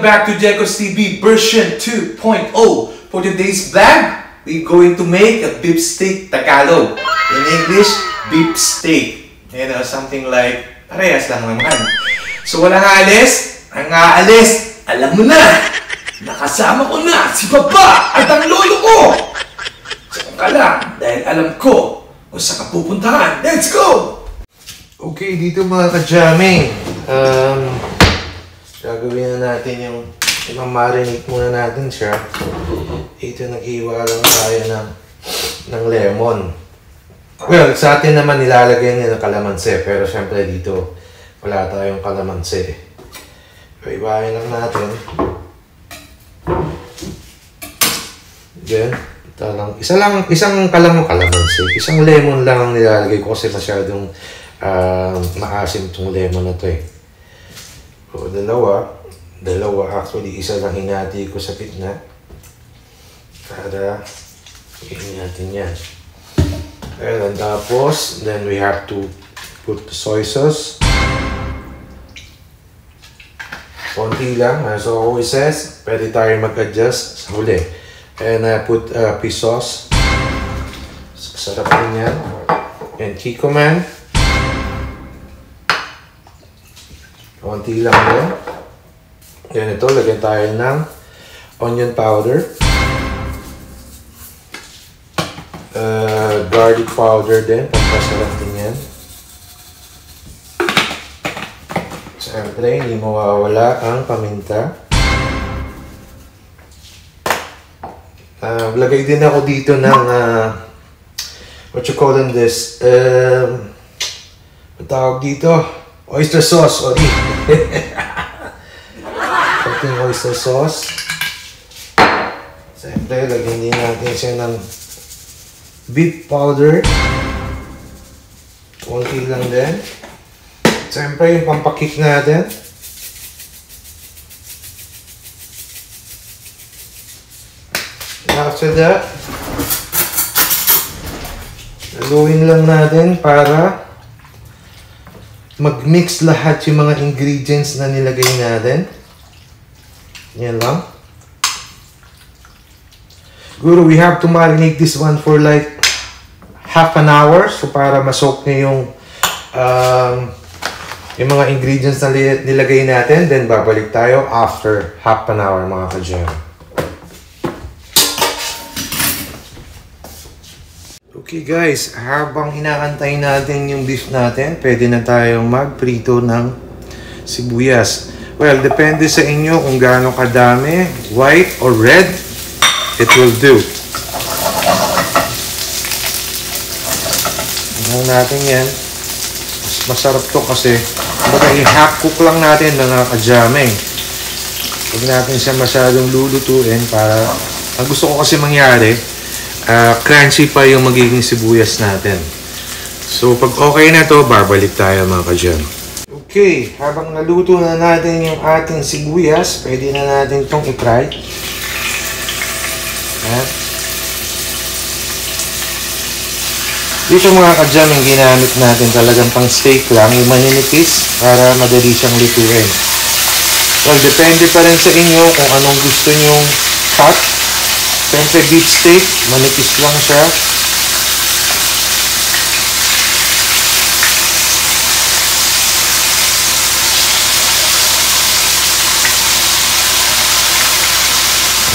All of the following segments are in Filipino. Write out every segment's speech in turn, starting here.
back to Jekos TV version 2.0. For today's vlog, we're going to make a beef steak Tagalog. In English, beef steak. You know, something like, parehas lang naman. So walang aalis. Ang aalis, alam mo na, nakasama ko na si Papa at ang lolo ko. Saka ka lang, dahil alam ko kung saan ka pupuntahan. Let's go! Okay, dito mga ka-jamming. Gagawin na natin yung imamarinate muna natin siya. Ito, naghiwa lang tayo ng lemon. Well, sa atin naman nilalagay niya ng kalamansi. Pero syempre dito, wala tayong kalamansi. So, ibahin lang natin. Then, isang kalamansi. Isang lemon lang ang nilalagay ko kasi masyadong maasim itong lemon na to eh. So, dalawa actually, isa lang hinati ko sa gitna para gawin natin yan. And tapos, then we have to put the soy sauce. Konti lang, as always says, pwede tayo mag-adjust sa huli. And I put fish sauce. Sarap din yan. And Kikkoman. Konti lang din. Then ito, lagyan tayo ng onion powder. Garlic powder din, pampasarap din yan. Siyempre, hindi mawawala ang paminta. Lagay din ako dito ng what you call this? Ang tawag dito? Oyster sauce, sorry. Konting oyster sauce. Siyempre, lagyan din natin siya ng beef powder. Konti lang din. Siyempre, yung pampakik natin. After that, haluin lang natin para mag-mix lahat yung mga ingredients na nilagay natin. Yan lang. Guru, we have to marinate this one for like half an hour. So, para ma-soak niya yung mga ingredients na nilagay natin. Then, babalik tayo after half an hour, mga ka-jam. Okay guys, habang inaantay natin yung beef natin, pwede na tayong magprito ng sibuyas. Well, depende sa inyo kung gaano kadami, white or red, it will do. Tingnan natin yan. Masarap to kasi, baga i-half cook lang natin mga ka-jamming. Huwag natin siya masyadong lulutuin para, ang gusto ko kasi mangyari, crunchy pa yung magiging sibuyas natin. So, pag okay na to, babalik tayo mga ka-jam. Okay, habang naluto na natin yung ating sibuyas, pwede na natin itong i-fry. Dito mga ka-jam, yung ginamit natin talagang pang steak lang, yung maninipis para madali siyang lutuin. Well, depende pa rin sa inyo kung anong gusto nyong cut. Siyempre, beef steak, manipis lang siya.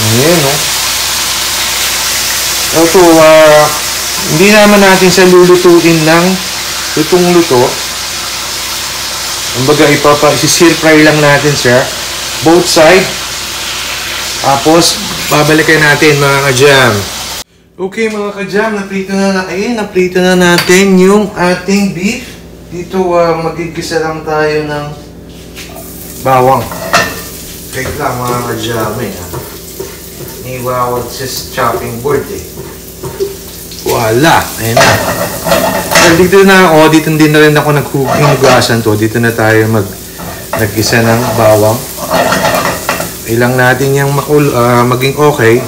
Ayan, no? Ito, hindi naman natin siya lulutuin ng lutong-luto. Kumbaga, isi-stir fry lang natin siya. Both side. Tapos, babalikan natin mga ka-jam. Okay mga ka-jam, naprito na natin yung ating beef. Dito, magigisa lang tayo ng bawang. Wait lang mga ka-jam eh. Iwawag sa chopping board eh. Wala! Ayan na. So, dito na ako, dito din na rin ako naghugasan to. Dito na tayo nag-gisa ng bawang. Ilang natin yung maging okay.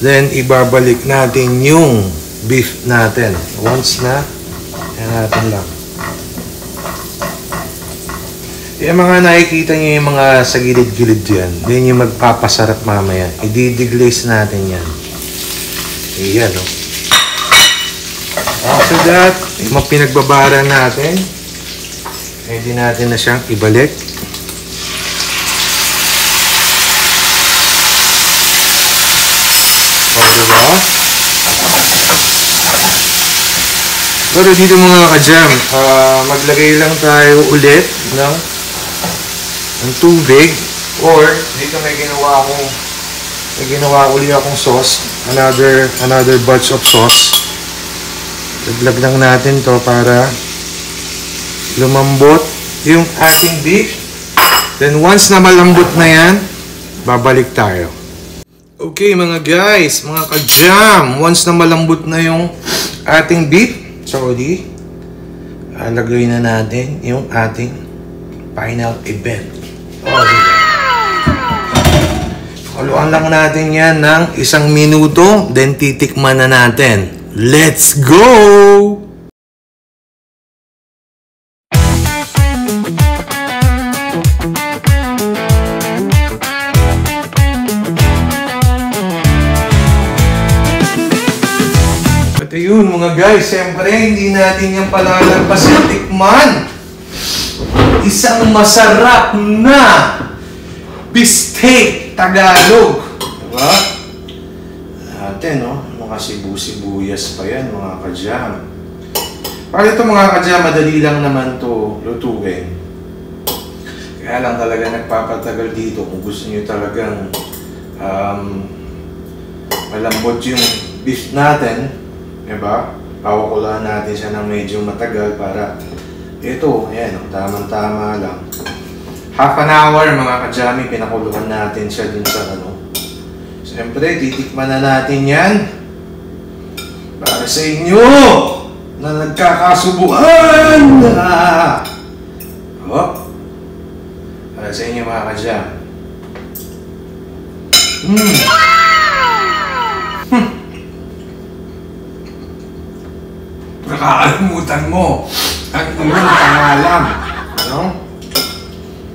Then, ibabalik natin yung beef natin. Once na, yan natin lang. Yung mga nakikita nyo yung mga sa gilid-gilid yan, yun yung magpapasarap mamaya. I-deglaze natin yan. Ayan, no? After that, yung mga pinagbabara natin, pwede natin na siyang ibalik. O, diba? Pero dito mga ka-jam, maglagay lang tayo ulit ng tubig, or dito may ginawa ulit akong sauce, another batch of sauce. Daglag lang natin to para lumambot yung ating beef. Then once na malambot na yan, babalik tayo. Okay mga guys, mga ka-jam, once na malambot na yung ating beef, sorry, lagay na natin yung ating final event. Haluan lang natin yan ng 1 minuto, then titikman na natin. Let's go! Yun mga guys, siyempre hindi natin yung palalagpasin tikman. Isang masarap na beefsteak Tagalog. Diba? Natin, no? Mga sibuyas pa yan, mga ka-jam. Para ito mga ka-jam, madali lang naman to lutuin. Kaya lang talaga nagpapatagal dito kung gusto nyo talagang malambot yung beef natin. Diba? Pawakulaan natin siya ng medyo matagal para ito, ayan, tamang-tama lang. Half an hour mga ka-jami, pinakuluan natin siya dun sa ano. Siyempre, titikman na natin yan. Para sa inyo na nagkakasubuan! Oh. Para sa inyo mga ka-jam. Nakakalimutan mo ang iyong pangalan. Ano?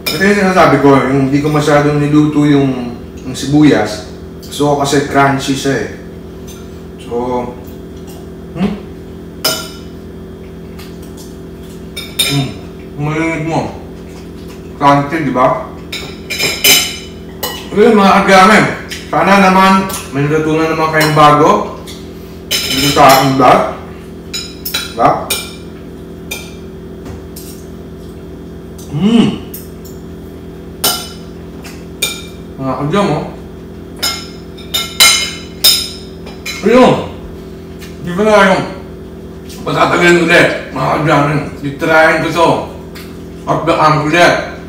Ito yung sinasabi ko, yung hindi ko masyadong niluto yung sibuyas. So kasi crunchy siya eh. So, Marinig mo. Crunchy, di ba? Ayun mga kagami. Sana naman may natutunan naman kayong bago dito sa aking vlog. Diba? Mga kajam, oh. Ayun. Di ba na yung patatagalin ulit, mga kajam. Titirahin ko to. Up the arm ulit.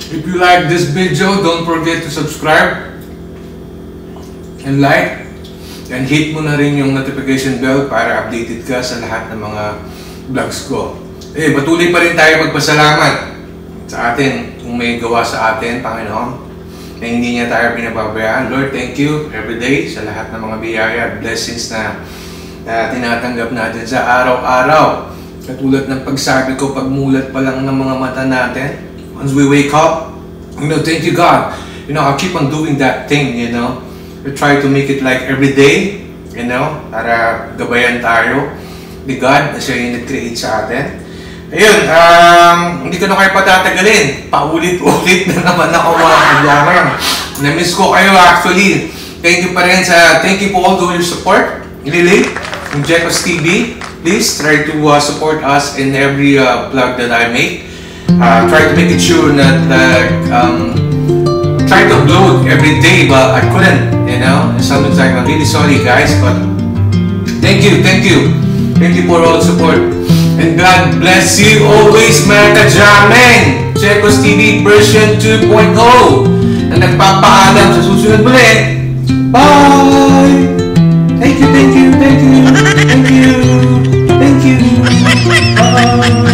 If you like this video, don't forget to subscribe and like. And hit mo na rin yung notification bell para updated ka sa lahat ng mga vlogs ko. Eh, patuloy pa rin tayo magpasalamat sa atin kung may gawa sa atin, Panginoon, na hindi niya tayo pinababayaan. Lord, thank you everyday sa lahat ng mga biyaya at blessings na tinatanggap natin sa araw-araw. Katulad ng pagsabi ko, pagmulat pa lang ng mga mata natin, once we wake up, thank you God. I'll keep on doing that thing, We try to make it like every day, para gabayan tayo ni God na siya yung nag-create sa atin. Ayun, hindi ko na kayo patatagalin. Paulit-ulit na naman ako mga kailangan. Na-miss ko kayo actually. Thank you for all your support. Really, from Jekos TV. Please try to support us in every vlog that I make. Try to make it sure that try to upload every day, but I couldn't. Sometimes I'm really sorry guys, but thank you for all the support, and God bless you always mga ka-jamming. Jekos TV version 2.0 na nagpapaalam sa susunod muli. Bye! Thank you. Bye!